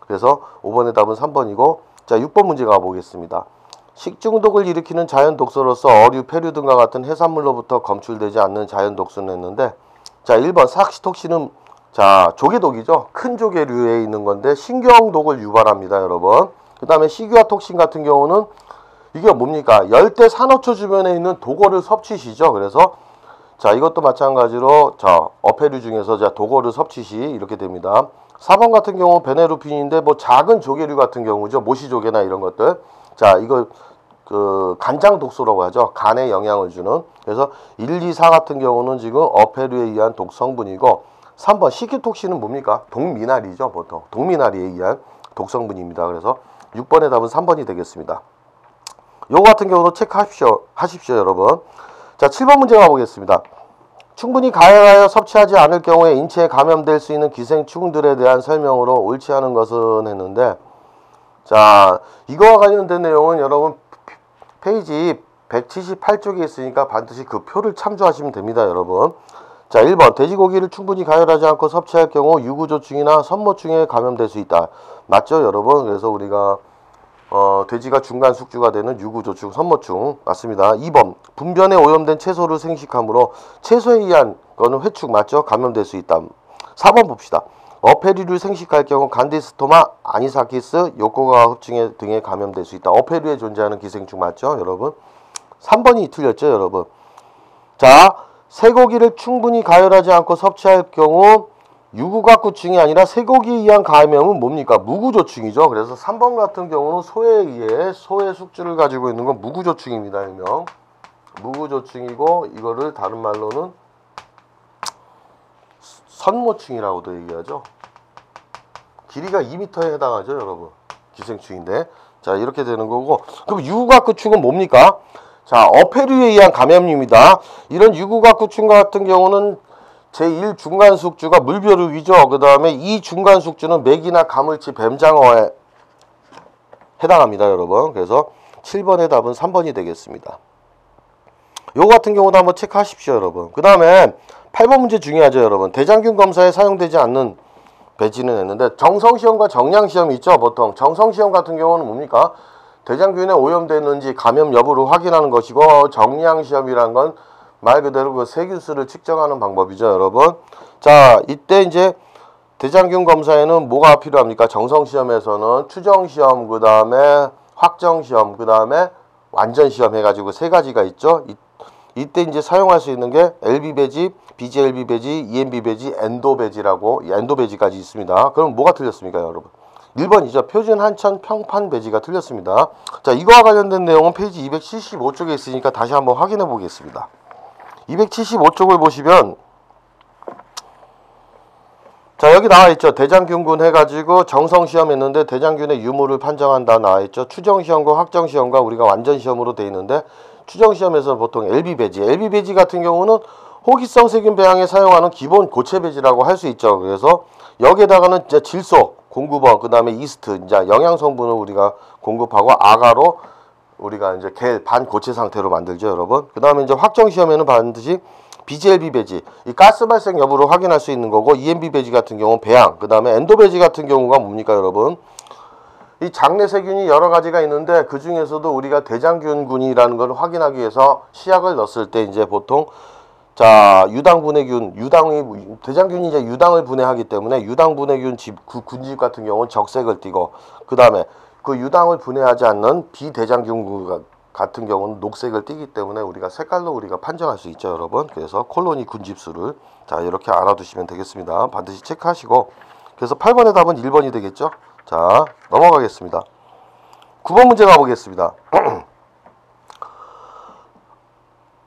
그래서 5번의 답은 3번이고, 자, 6번 문제 가보겠습니다. 식중독을 일으키는 자연 독소로서 어류, 폐류 등과 같은 해산물로부터 검출되지 않는 자연 독소는 했는데, 자, 1번 사키톡신은 자, 조개독이죠. 큰 조개류에 있는 건데 신경독을 유발합니다, 여러분. 그 다음에 시기화톡신 같은 경우는 이게 뭡니까? 열대 산호초 주변에 있는 독어를 섭취시죠. 그래서 자, 이것도 마찬가지로 자, 어패류 중에서 자, 독어를 섭취시 이렇게 됩니다. 4번 같은 경우 베네루핀인데 뭐 작은 조개류 같은 경우죠. 모시조개나 이런 것들. 자, 이거 그 간장 독소라고 하죠. 간에 영향을 주는. 그래서 1, 2, 4 같은 경우는 지금 어패류에 의한 독 성분이고, 3번 시키톡신은 뭡니까? 독미나리죠, 보통. 독미나리에 의한 독성분입니다. 그래서 6번의 답은 3번이 되겠습니다. 요거 같은 경우도 체크하십시오, 여러분. 자, 7번 문제 가보겠습니다. 충분히 가열하여 섭취하지 않을 경우에 인체에 감염될 수 있는 기생충들에 대한 설명으로 옳지 않은 것은 했는데, 자, 이거와 관련된 내용은 여러분 페이지 178쪽에 있으니까 반드시 그 표를 참조하시면 됩니다, 여러분. 자, 1번 돼지고기를 충분히 가열하지 않고 섭취할 경우 유구조충이나 선모충에 감염될 수 있다. 맞죠, 여러분? 그래서 우리가 돼지가 중간 숙주가 되는 유구조충, 선모충 맞습니다. 2번 분변에 오염된 채소를 생식함으로 채소에 의한 거는 회축 맞죠? 감염될 수 있다. 4번 봅시다. 어패류를 생식할 경우 간디스토마, 아니사키스, 요코가와 흡증 등에 감염될 수 있다. 어패류에 존재하는 기생충 맞죠, 여러분? 3번이 틀렸죠, 여러분? 자, 쇠고기를 충분히 가열하지 않고 섭취할 경우 유구각구충이 아니라 쇠고기에 의한 감염은 뭡니까? 무구조충이죠. 그래서 3번 같은 경우는 소에 의해 소의 숙주를 가지고 있는 건 무구조충입니다, 일명. 무구조충이고, 이거를 다른 말로는 선모충이라고도 얘기하죠. 길이가 2m에 해당하죠, 여러분. 기생충인데. 자, 이렇게 되는 거고. 그럼 유구각구충은 뭡니까? 자, 어패류에 의한 감염입니다. 이런 유구각구충 같은 경우는 제1 중간숙주가 물벼룩이죠. 그 다음에 2 중간숙주는 메기나 가물치, 뱀장어에 해당합니다, 여러분. 그래서 7번의 답은 3번이 되겠습니다. 요거 같은 경우도 한번 체크하십시오, 여러분. 그 다음에 8번 문제 중요하죠, 여러분. 대장균 검사에 사용되지 않는 배지는 했는데, 정성시험과 정량시험이 있죠, 보통. 정성시험 같은 경우는 뭡니까? 대장균에 오염되는지 감염 여부를 확인하는 것이고, 정량시험이란 건 말 그대로 그 세균수를 측정하는 방법이죠, 여러분. 자, 이때 이제 대장균 검사에는 뭐가 필요합니까? 정성시험에서는 추정시험, 그 다음에 확정시험, 그 다음에 완전시험 해가지고 세 가지가 있죠. 이때 이제 사용할 수 있는 게 LB 배지, BGLB 배지, EMB 배지, 엔도 배지라고, 엔도 배지까지 있습니다. 그럼 뭐가 틀렸습니까, 여러분? 1번이죠. 표준 한천 평판 배지가 틀렸습니다. 자, 이거와 관련된 내용은 페이지 275쪽에 있으니까 다시 한번 확인해 보겠습니다. 275쪽을 보시면, 자, 여기 나와있죠. 대장균군 해가지고 정성시험 했는데 대장균의 유무를 판정한다 나와있죠. 추정시험과 확정시험과 우리가 완전시험으로 되어 있는데, 추정시험에서 보통 LB 배지 같은 경우는 호기성 세균 배양에 사용하는 기본 고체 배지라고 할 수 있죠. 그래서 여기에다가는 이제 질소 공급원, 그 다음에 이스트, 이제 영양 성분을 우리가 공급하고 아가로 우리가 이제 반고체 상태로 만들죠, 여러분. 그 다음에 이제 확정 시험에는 반드시 BGLB 배지, 이 가스 발생 여부를 확인할 수 있는 거고, EMB 배지 같은 경우는 배양, 그 다음에 엔도 배지 같은 경우가 뭡니까, 여러분? 이 장내 세균이 여러 가지가 있는데 그 중에서도 우리가 대장균군이라는 걸 확인하기 위해서 시약을 넣었을 때 이제 보통 자 유당 분해균, 유당이 대장균이 이제 유당을 분해하기 때문에 유당 분해균 군집 같은 경우는 적색을 띠고, 그 다음에 그 유당을 분해하지 않는 비대장균 같은 경우는 녹색을 띠기 때문에 우리가 색깔로 우리가 판정할 수 있죠, 여러분. 그래서 콜로니 군집수를 자 이렇게 알아두시면 되겠습니다. 반드시 체크하시고, 그래서 8번의 답은 1번이 되겠죠. 자 넘어가겠습니다. 9번 문제 가보겠습니다.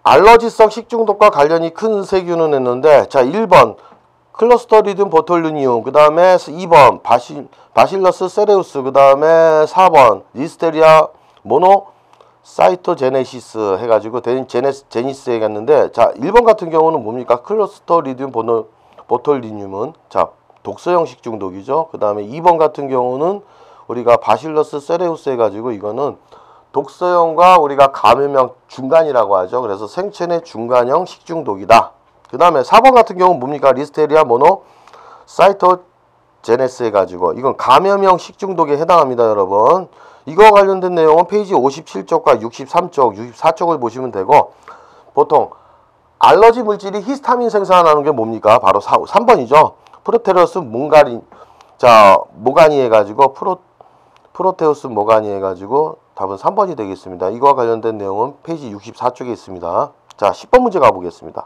알러지성 식중독과 관련이 큰 세균은 했는데, 자 1번 클로스터리듐 보툴리늄, 그 다음에 2번 바실러스 세레우스, 그 다음에 4번 리스테리아 모노사이토제네시스 해가지고 제니스에 갔는데, 자 1번 같은 경우는 뭡니까? 클로스터리듐 보툴리늄은 자 독소형 식중독이죠. 그 다음에 2번 같은 경우는 우리가 바실러스 세레우스 해가지고 이거는 독소형과 우리가 감염형 중간이라고 하죠. 그래서 생체 내 중간형 식중독이다. 그 다음에 4번 같은 경우는 뭡니까? 리스테리아 모노사이토제네스 해가지고 이건 감염형 식중독에 해당합니다, 여러분. 이거 관련된 내용은 페이지 57쪽과 63쪽, 64쪽을 보시면 되고, 보통 알러지 물질이 히스타민 생산하는 게 뭡니까? 바로 3번이죠. 프로테러스 몽가니, 자 모가니 해가지고 프로테우스 모가니 해가지고 답은 3번이 되겠습니다. 이거와 관련된 내용은 페이지 64쪽에 있습니다. 자 10번 문제 가보겠습니다.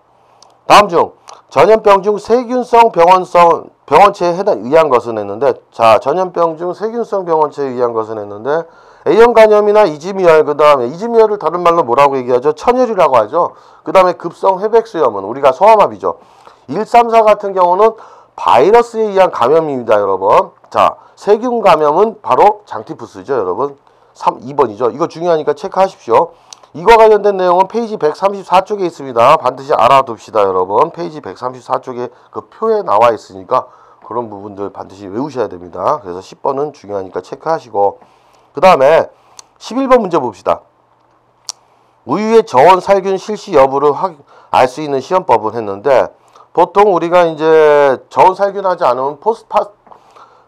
다음 중 전염병 중 세균성 병원체에 의한 것은 했는데, 자 전염병 중 세균성 병원체에 의한 것은 했는데 A형 간염이나 이지미열, 그 다음에 이지미열을 다른 말로 뭐라고 얘기하죠? 천열이라고 하죠. 그 다음에 급성 회백수염은 우리가 소아마비죠. 134 같은 경우는 바이러스에 의한 감염입니다, 여러분. 자 세균 감염은 바로 장티푸스죠, 여러분. 2번이죠. 이거 중요하니까 체크하십시오. 이거 관련된 내용은 페이지 134쪽에 있습니다. 반드시 알아둡시다, 여러분. 페이지 134쪽에 그 표에 나와 있으니까 그런 부분들 반드시 외우셔야 됩니다. 그래서 10번은 중요하니까 체크하시고, 그 다음에 11번 문제 봅시다. 우유의 저온 살균 실시 여부를 알 수 있는 시험법을 했는데, 보통 우리가 이제 저온 살균하지 않으면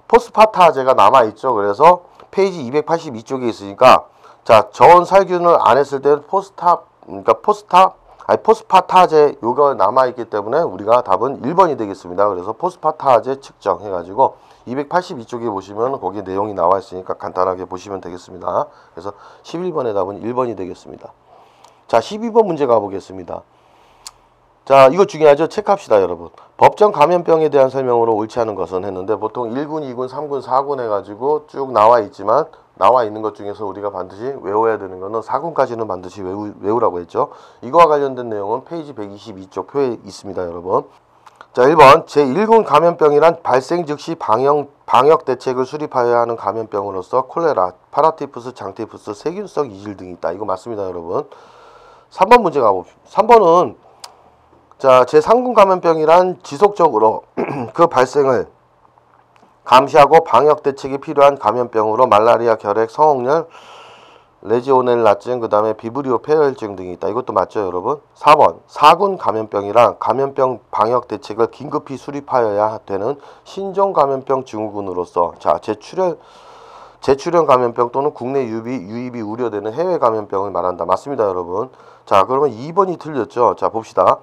포스파타제가 남아있죠. 그래서 페이지 282쪽에 있으니까, 자 저온 살균을 안 했을 때는 포스파타제 요거 남아있기 때문에 우리가 답은 1번이 되겠습니다. 그래서 포스파타제 측정 해가지고 282쪽에 보시면 거기 내용이 나와 있으니까 간단하게 보시면 되겠습니다. 그래서 11번의 답은 1번이 되겠습니다. 자 12번 문제 가보겠습니다. 자 이거 중요하죠. 체크합시다, 여러분. 법정 감염병에 대한 설명으로 옳지 않은 것은 했는데, 보통 1군, 2군, 3군, 4군 해가지고 쭉 나와 있지만, 나와 있는 것 중에서 우리가 반드시 외워야 되는 거는 4군까지는 반드시 외우라고 했죠. 이거와 관련된 내용은 페이지 122쪽 표에 있습니다, 여러분. 자 1번 제1군 감염병이란 발생 즉시 방역 대책을 수립하여야 하는 감염병으로서 콜레라, 파라티푸스, 장티푸스, 세균성 이질 등이 있다. 이거 맞습니다, 여러분. 3번 문제 가봅시다. 3번은 자 제3군 감염병이란 지속적으로 그 발생을 감시하고 방역 대책이 필요한 감염병으로 말라리아, 결핵, 성홍열, 레지오넬라증, 그 다음에 비브리오 폐혈증 등이 있다. 이것도 맞죠, 여러분? 4번 4군 감염병이란 감염병 방역 대책을 긴급히 수립하여야 되는 신종 감염병 증후군으로서 자 재출현 감염병 또는 국내 유입이 우려되는 해외 감염병을 말한다. 맞습니다, 여러분. 자 그러면 2번이 틀렸죠. 자 봅시다.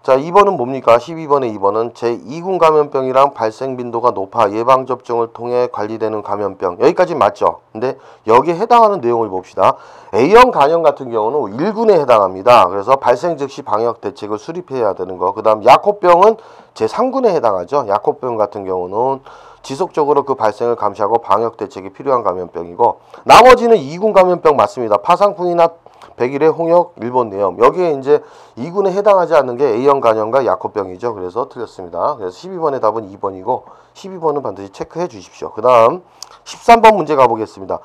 자 2번은 뭡니까? 12번의 2번은 제2군 감염병이랑 발생 빈도가 높아 예방접종을 통해 관리되는 감염병. 여기까지 맞죠? 근데 여기에 해당하는 내용을 봅시다. A형 간염 같은 경우는 1군에 해당합니다. 그래서 발생 즉시 방역 대책을 수립해야 되는 거. 그 다음 야코병은 제3군에 해당하죠. 야코병 같은 경우는 지속적으로 그 발생을 감시하고 방역 대책이 필요한 감염병이고, 나머지는 2군 감염병 맞습니다. 파상풍이나 백일의 홍역, 일본 뇌염. 여기에 이제 2군에 해당하지 않는 게 A형 간염과 야코병이죠. 그래서 틀렸습니다. 그래서 12번의 답은 2번이고 12번은 반드시 체크해 주십시오. 그 다음 13번 문제 가보겠습니다.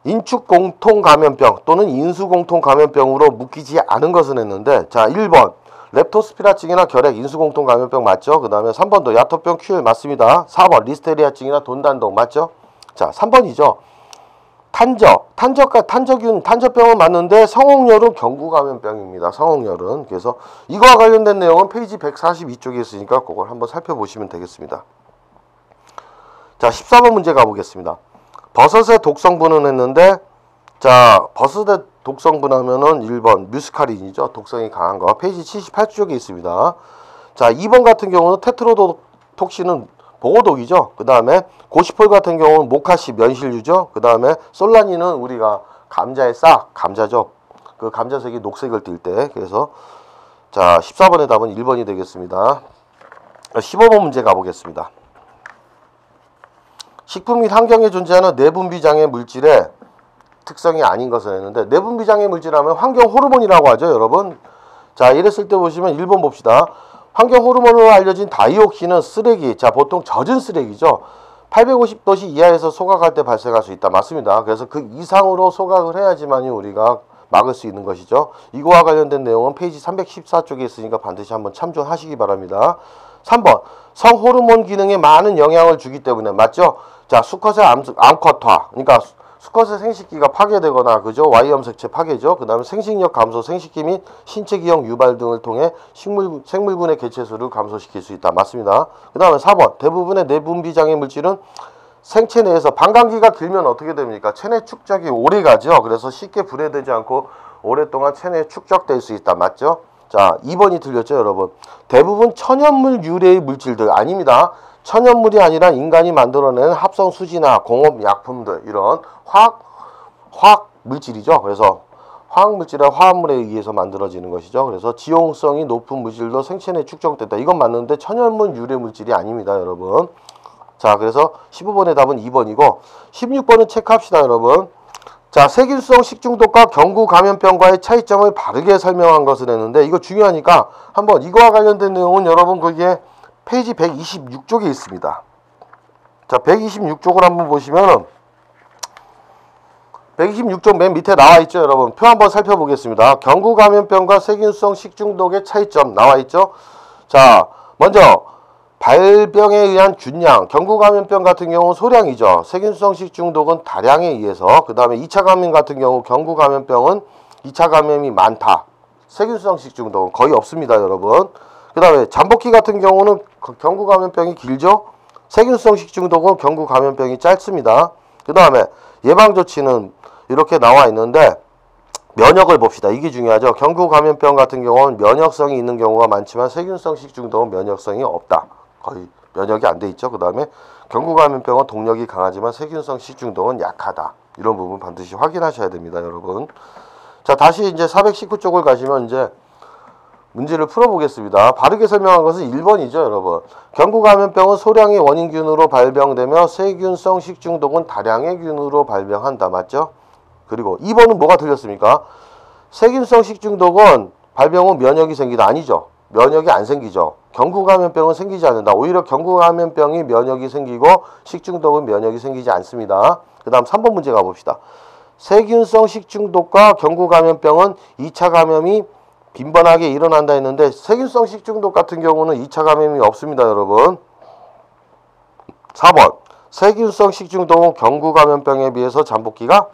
인축 공통 감염병 또는 인수 공통 감염병으로 묶이지 않은 것은 했는데, 자 1번 렙토스피라증이나 결핵, 인수공통 감염병 맞죠? 그 다음에 3번도 야토병, 큐엘 맞습니다. 4번 리스테리아증이나 돈단독 맞죠? 자 3번이죠. 탄저병은 맞는데 성홍열은 경구감염병입니다. 성홍열은. 그래서 이거와 관련된 내용은 페이지 142쪽에 있으니까 그걸 한번 살펴보시면 되겠습니다. 자, 14번 문제 가보겠습니다. 버섯의 독성분은 했는데, 자, 버섯의 독성분 하면은 1번 뮤스카린이죠. 독성이 강한 거. 페이지 78쪽에 있습니다. 자, 2번 같은 경우는 테트로톡신은 보고독이죠. 그 다음에 고시폴 같은 경우는 모카시 면실류죠. 그 다음에 솔라닌은 우리가 감자의 싹, 감자죠. 그 감자색이 녹색을 띌 때. 그래서 자, 14번의 답은 1번이 되겠습니다. 15번 문제 가보겠습니다. 식품 및 환경에 존재하는 내분비장애 물질의 특성이 아닌 것을 했는데, 내분비장애 물질하면 환경 호르몬이라고 하죠, 여러분. 자, 이랬을 때 보시면 1번 봅시다. 환경 호르몬으로 알려진 다이옥신은 쓰레기, 자, 보통 젖은 쓰레기죠. 850도씨 이하에서 소각할 때 발생할 수 있다. 맞습니다. 그래서 그 이상으로 소각을 해야지만이 우리가 막을 수 있는 것이죠. 이거와 관련된 내용은 페이지 314쪽에 있으니까 반드시 한번 참조하시기 바랍니다. 3번, 성호르몬 기능에 많은 영향을 주기 때문에, 맞죠? 자, 수컷의 암컷화, 그러니까 수컷의 생식기가 파괴되거나, 그죠? Y염색체 파괴죠. 그 다음에 생식력 감소, 생식기 및 신체 기형 유발 등을 통해 생물군의 개체수를 감소시킬 수 있다. 맞습니다. 그 다음에 4번, 대부분의 내분비장애 물질은 생체 내에서 방광기가 길면 어떻게 됩니까? 체내 축적이 오래 가죠. 그래서 쉽게 분해되지 않고 오랫동안 체내에 축적될 수 있다. 맞죠? 자, 2번이 틀렸죠, 여러분. 대부분 천연물 유래의 물질들 아닙니다. 천연물이 아니라 인간이 만들어낸 합성 수지나 공업 약품들, 이런 화학 물질이죠. 그래서 화학 물질이나 화합물에 의해서 만들어지는 것이죠. 그래서 지용성이 높은 물질도 생체 내에 축적된다. 이건 맞는데 천연물 유래 물질이 아닙니다, 여러분. 자, 그래서 15번의 답은 2번이고 16번은 체크합시다, 여러분. 자, 세균성 식중독과 경구 감염병과의 차이점을 바르게 설명한 것을 했는데, 이거 중요하니까 한번 이거와 관련된 내용은 여러분 거기에 페이지 126쪽에 있습니다. 자, 126쪽을 한번 보시면은 126쪽 맨 밑에 나와 있죠, 여러분. 표 한번 살펴보겠습니다. 경구 감염병과 세균성 식중독의 차이점 나와 있죠. 자, 먼저 발병에 의한 균량, 경구 감염병 같은 경우는 소량이죠. 세균성 식중독은 다량에 의해서. 그 다음에 2차 감염 같은 경우 경구 감염병은 2차 감염이 많다. 세균성 식중독은 거의 없습니다, 여러분. 그 다음에 잠복기 같은 경우는 경구 감염병이 길죠. 세균성 식중독은 경구 감염병이 짧습니다. 그 다음에 예방조치는 이렇게 나와 있는데, 면역을 봅시다. 이게 중요하죠. 경구 감염병 같은 경우는 면역성이 있는 경우가 많지만 세균성 식중독은 면역성이 없다. 거의 면역이 안 돼 있죠. 그 다음에 경구 감염병은 동력이 강하지만 세균성 식중독은 약하다. 이런 부분 반드시 확인하셔야 됩니다, 여러분. 자, 다시 이제 419쪽을 가시면 이제 문제를 풀어보겠습니다. 바르게 설명한 것은 1번이죠, 여러분. 경구 감염병은 소량의 원인균으로 발병되며 세균성 식중독은 다량의 균으로 발병한다. 맞죠? 그리고 2번은 뭐가 틀렸습니까? 세균성 식중독은 발병 후 면역이 생기다. 아니죠. 면역이 안 생기죠. 경구 감염병은 생기지 않는다. 오히려 경구 감염병이 면역이 생기고 식중독은 면역이 생기지 않습니다. 그 다음 3번 문제 가봅시다. 세균성 식중독과 경구 감염병은 2차 감염이 빈번하게 일어난다 했는데, 세균성 식중독 같은 경우는 2차 감염이 없습니다, 여러분. 4번, 세균성 식중독은 경구 감염병에 비해서 잠복기가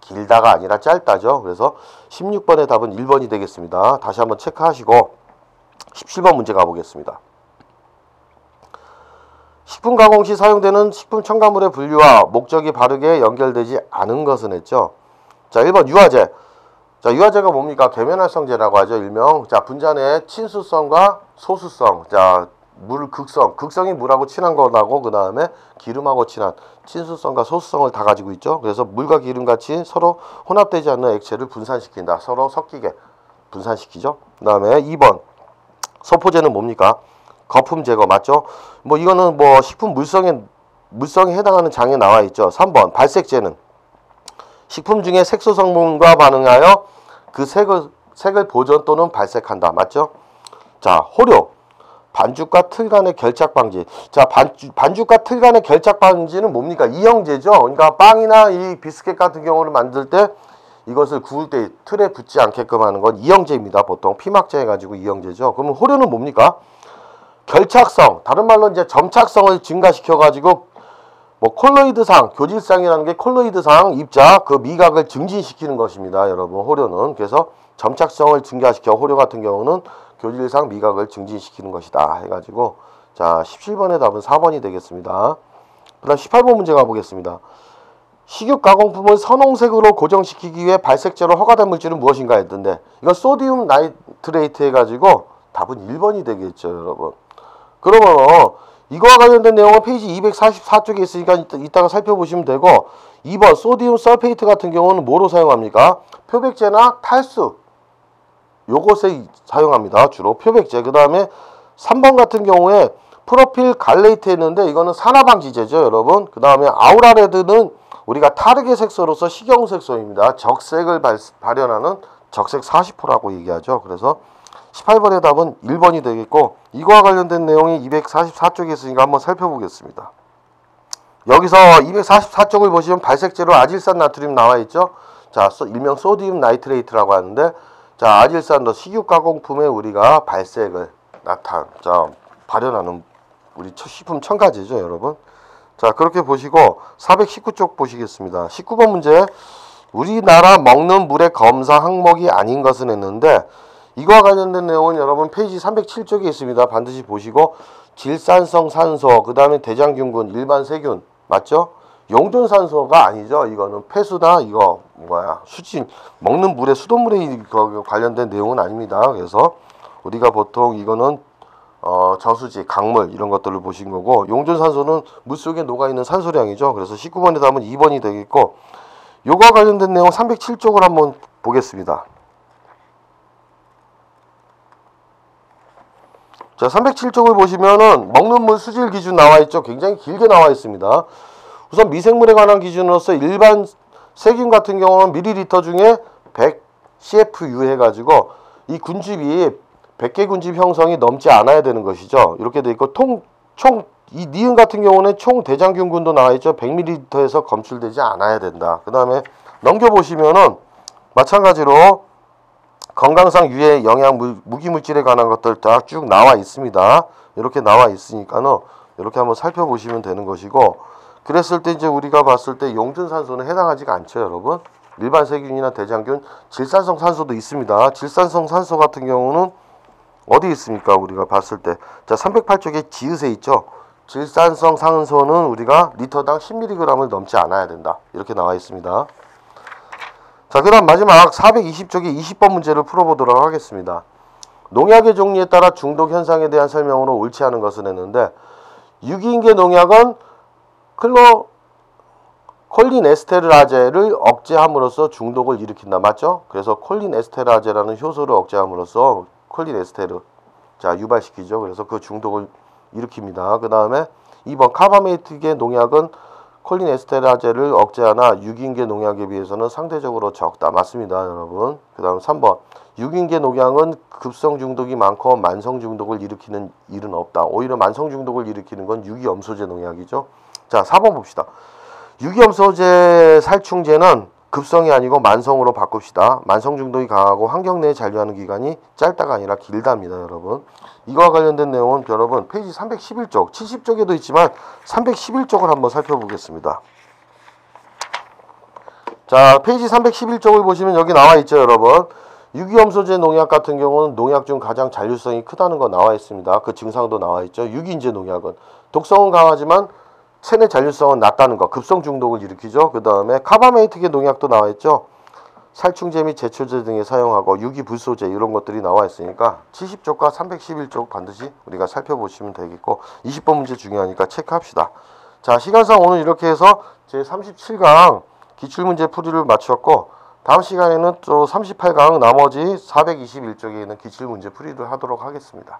길다가 아니라 짧다죠. 그래서 16번의 답은 1번이 되겠습니다. 다시 한번 체크하시고 17번 문제 가보겠습니다. 식품 가공 시 사용되는 식품 첨가물의 분류와 목적이 바르게 연결되지 않은 것은 했죠. 자, 1번 유화제. 자, 유화제가 뭡니까? 계면활성제라고 하죠, 일명. 자, 분자내의 친수성과 소수성. 자, 극성이 물하고 친한 거라고, 그 다음에 기름하고 친한 친수성과 소수성을 다 가지고 있죠. 그래서 물과 기름 같이 서로 혼합되지 않는 액체를 분산시킨다. 서로 섞이게 분산시키죠. 그 다음에 2번 소포제는 뭡니까? 거품 제거. 맞죠? 뭐 이거는 뭐 식품 물성에 해당하는 장에 나와 있죠. 3번 발색제는 식품 중에 색소 성분과 반응하여 그 색을 보존 또는 발색한다. 맞죠? 자, 호료. 반죽과 틀 간의 결착 방지. 자, 반죽과 틀 간의 결착 방지는 뭡니까? 이형제죠. 그러니까 빵이나 이 비스켓 같은 경우를 만들 때 이것을 구울 때 틀에 붙지 않게끔 하는 건 이형제입니다. 보통 피막제 해가지고 이형제죠. 그러면 호료는 뭡니까? 결착성. 다른 말로 이제 점착성을 증가시켜가지고 뭐 콜로이드상, 교질상이라는 게 콜로이드상 입자 그 미각을 증진시키는 것입니다. 여러분 호료는. 그래서 점착성을 증가시켜 호료 같은 경우는 교질상 미각을 증진시키는 것이다 해가지고 자 17번의 답은 4번이 되겠습니다. 그 다음 18번 문제 가보겠습니다. 식육 가공품을 선홍색으로 고정시키기 위해 발색제로 허가된 물질은 무엇인가 했던데 이건 소디움 나이트레이트 해가지고 답은 1번이 되겠죠 여러분. 그러면 이거와 관련된 내용은 페이지 244쪽에 있으니까 이따가 살펴보시면 되고 2번 소디움 설페이트 같은 경우는 뭐로 사용합니까? 표백제나 탈수 요것에 사용합니다. 주로 표백제. 그 다음에 3번 같은 경우에 프로필 갈레이트 했는데 이거는 산화방지제죠 여러분. 그 다음에 아우라레드는 우리가 타르게 색소로서 식용색소입니다. 적색을 발현하는 적색 40%라고 얘기하죠. 그래서 18번의 답은 1번이 되겠고 이거와 관련된 내용이 244쪽에 있으니까 한번 살펴보겠습니다. 여기서 244쪽을 보시면 발색제로 아질산 나트륨 나와 있죠. 자, 일명 소디움 나이트레이트라고 하는데 자, 아질산도 식육 가공품에 우리가 발색을 발현하는 우리 식품 첨가제죠, 여러분. 자, 그렇게 보시고 419쪽 보시겠습니다. 19번 문제. 우리나라 먹는 물의 검사 항목이 아닌 것은 했는데 이거와 관련된 내용은 여러분 페이지 307쪽에 있습니다. 반드시 보시고 질산성 산소, 그 다음에 대장균군, 일반 세균 맞죠? 용존산소가 아니죠. 이거는 폐수나 이거 수진 먹는 물에 수돗물에 관련된 내용은 아닙니다. 그래서 우리가 보통 이거는 저수지, 강물 이런 것들을 보신 거고 용존산소는 물속에 녹아있는 산소량이죠. 그래서 19번의 답은 2번이 되겠고 요거와 관련된 내용 307쪽을 한번 보겠습니다. 자, 307쪽을 보시면은 먹는 물 수질 기준 나와 있죠. 굉장히 길게 나와 있습니다. 우선 미생물에 관한 기준으로서 일반 세균 같은 경우는 밀리리터 중에 100 CFU 해가지고 이 군집이 100개 군집 형성이 넘지 않아야 되는 것이죠. 이렇게 돼 있고 이 니은 같은 경우는 총 대장균군도 나와 있죠. 100ml에서 검출되지 않아야 된다. 그 다음에 넘겨보시면은 마찬가지로 건강상 유해 영양 무기물질에 관한 것들 다 쭉 나와 있습니다. 이렇게 나와 있으니까는 이렇게 한번 살펴보시면 되는 것이고 그랬을 때 이제 우리가 봤을 때 용존산소는 해당하지가 않죠, 여러분. 일반 세균이나 대장균, 질산성 산소도 있습니다. 질산성 산소 같은 경우는 어디 있습니까? 우리가 봤을 때 자 308쪽에 지읒에 있죠. 질산성 산소는 우리가 리터당 10mg을 넘지 않아야 된다. 이렇게 나와 있습니다. 자, 그 다음 마지막 420쪽에 20번 문제를 풀어보도록 하겠습니다. 농약의 종류에 따라 중독 현상에 대한 설명으로 옳지 않은 것은 했는데 유기인계 농약은 콜린에스테라제를 억제함으로써 중독을 일으킨다. 맞죠? 그래서 콜린에스테라제라는 효소를 억제함으로써 콜린에스테르 유발시키죠. 그래서 그 중독을 일으킵니다. 그 다음에 2번 카바메이트계 농약은 콜린에스테라제를 억제하나 유기인계 농약에 비해서는 상대적으로 적다. 맞습니다, 여러분. 그 다음 3번 유기인계 농약은 급성 중독이 많고 만성 중독을 일으키는 일은 없다. 오히려 만성 중독을 일으키는 건 유기염소제 농약이죠. 자, 4번 봅시다. 유기염소제 살충제는 급성이 아니고 만성으로 바꿉시다. 만성 중독이 강하고 환경 내에 잔류하는 기간이 짧다가 아니라 길답니다, 여러분. 이거와 관련된 내용은 여러분 페이지 311쪽, 70쪽에도 있지만 311쪽을 한번 살펴보겠습니다. 자, 페이지 311쪽을 보시면 여기 나와 있죠, 여러분. 유기염소제 농약 같은 경우는 농약 중 가장 잔류성이 크다는 거 나와 있습니다. 그 증상도 나와 있죠. 유기인제 농약은 독성은 강하지만 체내 잔류성은 낮다는 거, 급성 중독을 일으키죠. 그 다음에 카바메이트계 농약도 나와 있죠. 살충제 및 제초제 등에 사용하고 유기불소제 이런 것들이 나와 있으니까 70쪽과 311쪽 반드시 우리가 살펴보시면 되겠고 20번 문제 중요하니까 체크합시다. 자, 시간상 오늘 이렇게 해서 제 37강 기출문제 풀이를 마쳤고 다음 시간에는 또 38강 나머지 421쪽에 있는 기출문제 풀이를 하도록 하겠습니다.